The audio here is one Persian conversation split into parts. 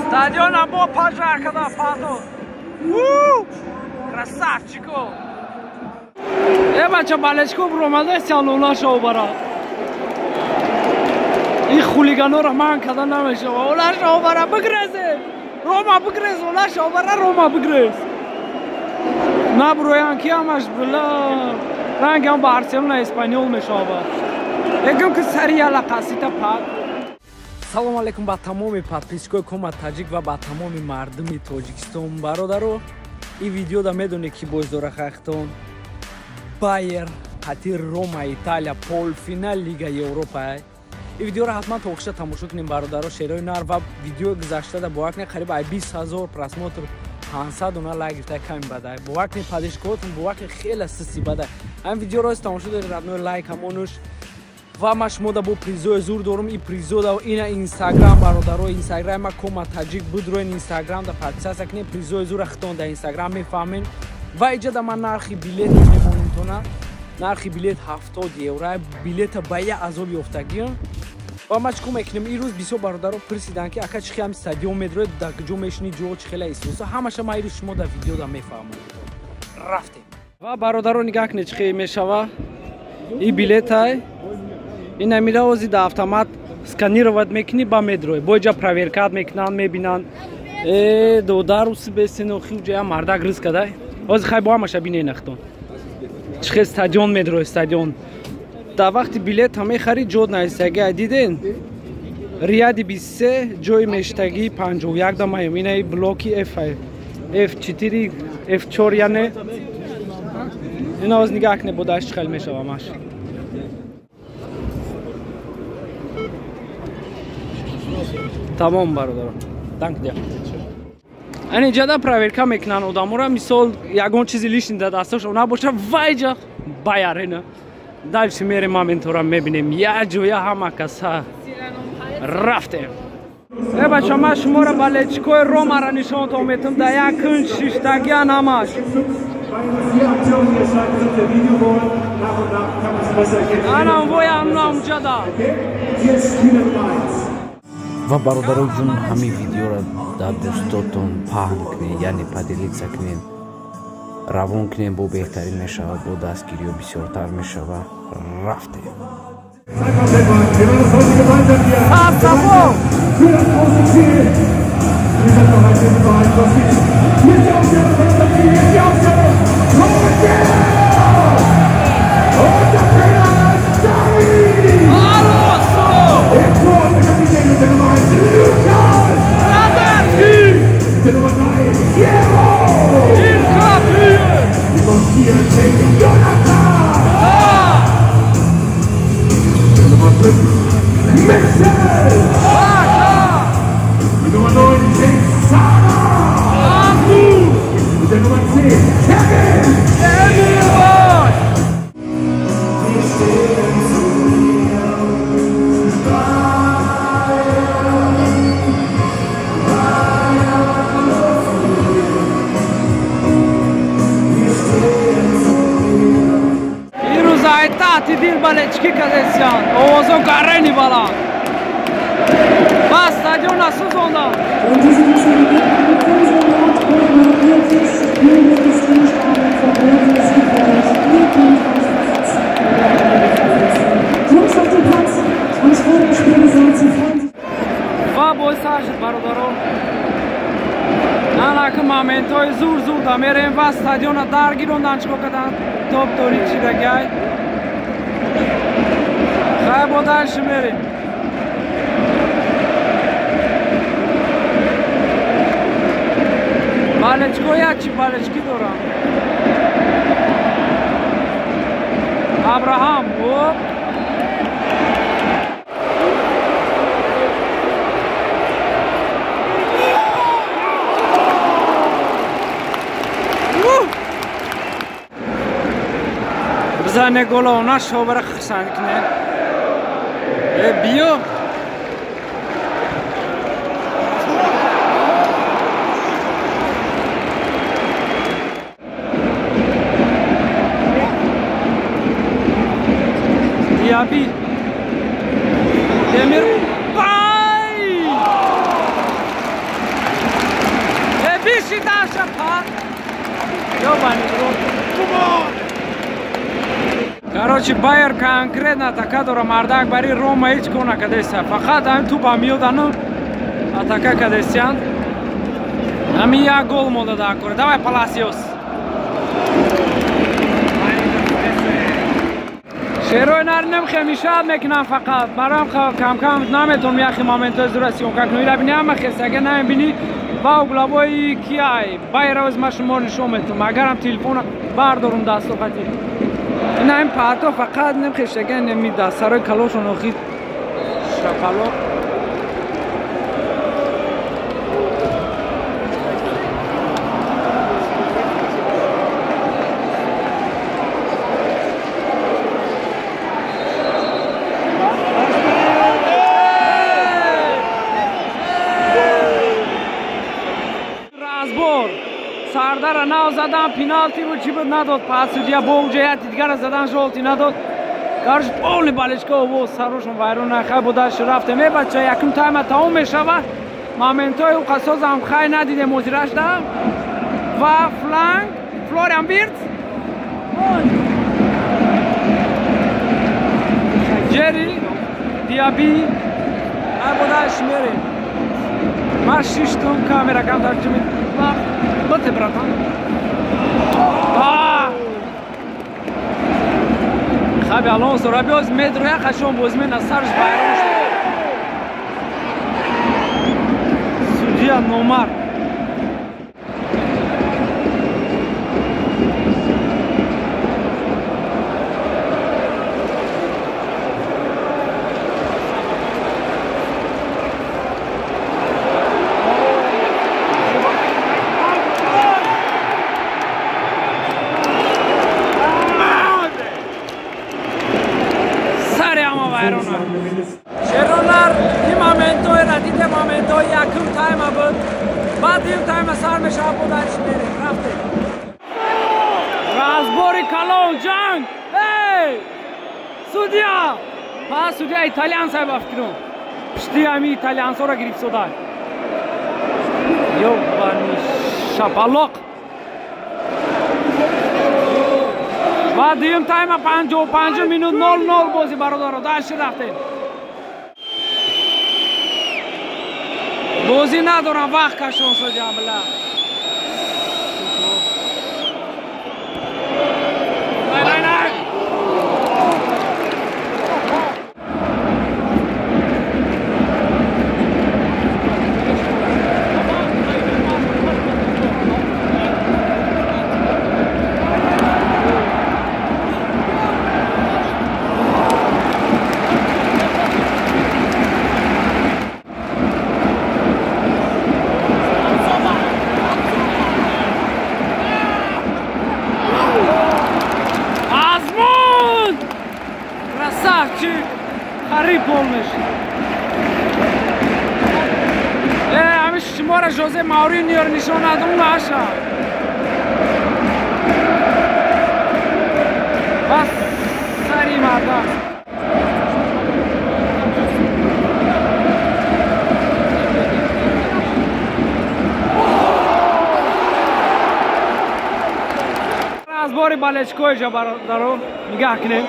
Stadion або пожарка да падо. Красавчико. Бача балечко бромаде салона шоубара. این خولیگانو را من کدا نمیشه اولا شوبره بگرزه روما بگرز اولا شوبره روما بگرز نبرویان کی همش بلا رنگ هم بارسلونا اسپانیول میشابه یکم که سریع لقاسیتا پاک سلام علیکم با تمامی подписчикои Комат Таҷик ва ба тамоми мардуми Тоҷикистон бародаро این видео да медонед ки боис дора хахтон Байер қатир Рома Италия полфинал Лига Европа این ویدیو را حتما تا آخرش تماشا کنیم برادرها شیرای نر و ویدیو گذشته با وقت قریب 20000 پراسموتر 500 اونا لایک گرفته کمی بده با وقت پادشکاتون با وقت خیلی سسی بده این ویدیو را تماشا دارید حتما لایک همونش و ما شما با پریزو زور دارم این پریزو دا این اینستاگرام برادرها اینستاگرام ما Комат Таҷик بود روی اینستاگرام دا پادساس کنیم پریزو زور اختون دا اینستاگرام میفهمین و اینجا دا من نرخی بلیت میمونم تونه نرخی بلیت 70 یورو بلیت بایه عذاب یافتگی و ما چیکار میکنیم این روز بیسو برادرها پرسیدن که اگه چی هم استادیوم میدره در کجا میشینی جو چه خیلی ایستوسا همش ما این روز شما در ویدیو دا میفهمیم رفتیم و برادرها نگاه کنید چه خیلی میشوه این بلیت های این امیره اوزی در автомат сканировать میکنی با میدره باید проверкат میکنن میبینن دو دروس بسینو خیلی جای مردک ریز کده اوزی خیلی با همش بینه نختون چه استادیوم میدره استادیوم در وقتی بلیت همه خرید جود نایستگی دیدین ریادی 23 جوی مشتگی 51 دمایم اینه بلوکی F4 F4 یعنی این آواز نگاه کنه بودش خیلی میشه همش تمام برادرم دنک دیا این جدا پرویرکا میکنن ادامورا مثال یگون چیزی لیشین داد دستش اونا باشه وایجا بایارینه دلش میریم ما اینطورا میبینیم یا جویا همه کسا رفتیم بچه ما شما را بالچکوی روما را نشان تا میتونم در یک کنج شیشتگیان همش انا وی هم جدا و برادرو جون همین ویدیو را در دوستاتون پهن کنید یعنی پدیلیت کنید روان کنیم با بهترین میشود با دستگیری و بسیارتر میشود رفتیم Dil balechki kazesiyan ovozon karreni bala bas stadion nasıl zonda va boysaj barodaro nalak momento zur da merem va stadiona dargirondan chikokadan top tori chiragay خیلی بودنش میریم بالچکو یکی بالچکی دارم ابراهام بزنه گلا اونا شوبره خسن کنه بیو دیابی demir bay Короче, Байер конкретно така дора мардак бари Рома ҳеҷ кор накардеста. Фақат ҳамин тӯба миёдану атака кардестиян. Ҳамин як гол монда дар кор. Давай Паласиос. шерои нар намехемишад мекунам фақат. Барам кам-кам наметонам яхи моментои зура сиёнка кунам. Ира бини ҳама хес ага намебини ва углавои кияй Байера оз ма шумо нишон метунам. Агарам телефона бардорум дасту хати. Ина ҳам паъто фақат намехештага неми дастсарои калошон охи шапалоқ. Сардара нав задан пеналти буд чи буд надод пас судья бо ҷояти дигара задан жолти надод. Короче полный балечко бо сарошон вайрон нахай будаш рафте ме бача якум тайма тамом мешава. Моментои уқасозам хай надиде музираш дам. Ва фланг Флориан Виртз. Джерри Диаби ай будаш мере. Мар шиштум камера кам тарҷими Боте, братан. Хаби Алонсо Рабиоз медроя хашон бозмен аз сарш байрон шуд. Судья номар. Шеронар ин моментои радиде моментои якум тайма буд. Баъд ин тайма сар мешава будаш мере рафте. Разбори калон ҷанг. Эй! Судья! Пас судья итальян сайба фикрон. Пишти ҳами итальянсоро гирифтода. Ёбани шапалоқ. Баъд дуюм тайма 55 минут 0-0 бозӣ бародаро дашти рафтем. بازی ندارم وقت کشون سو جمله خریب گل میشه. همین شماره جوزه مورینیو نشون ندادن نشه. بس سری مردم. از باری بالشکوی جا برادرو نگاه کنیم.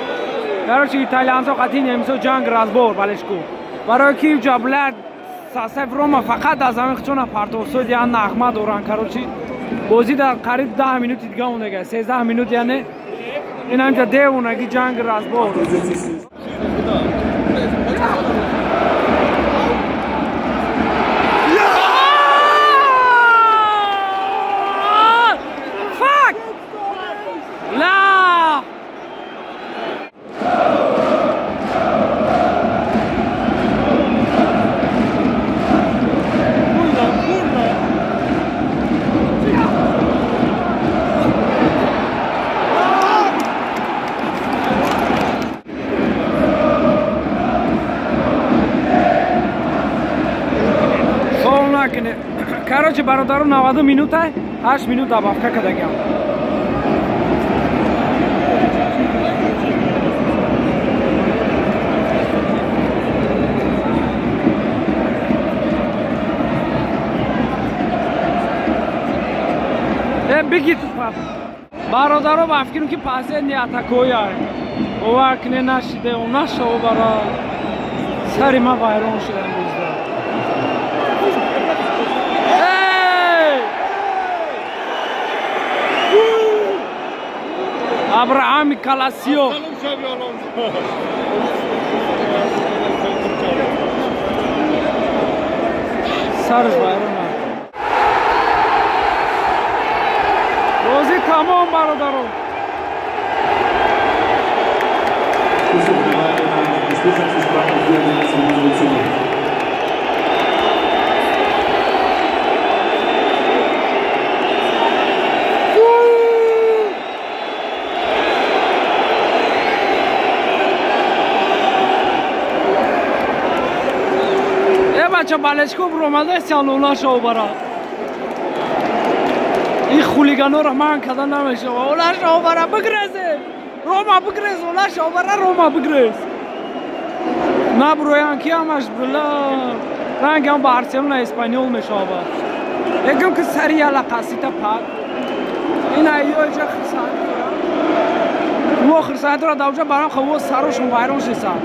Короче, итальянцо қатин емисо ҷанг разбор балешку. Барои ки ҷаблар сасаф Рома фақат аз замин хчона партовсуд я нағма доран. Короче, бозӣ дар қариб 10 минути дига мондага, 13 минут яъне ин ҳамҷа девонаги ҷанг разбор. Короче, бародару 90 минута, 8 минут добавка кардагам. Biggie. برادرها بفکرون که پاسه نیاتکوی های وکنه نشده و نشده و برا سری ما ویران شدن روزده ابراهام کلاسیو سرش ویران روزی تمام برادران بچه بالشکوب رو اومده سیالولا شو برا این خولیگانو رو من کده نمیشه اولا شو برا بگرزه روما بگرز اولا شو برا روما بگرز نبرویان کی همش بلا رنگ هم بارسلونا اسپانیول میشه یکم که سریع لقاسی تا پاک این ایو جا خساد و خساد را دوجه برام خواه سروشون ویرون شیسان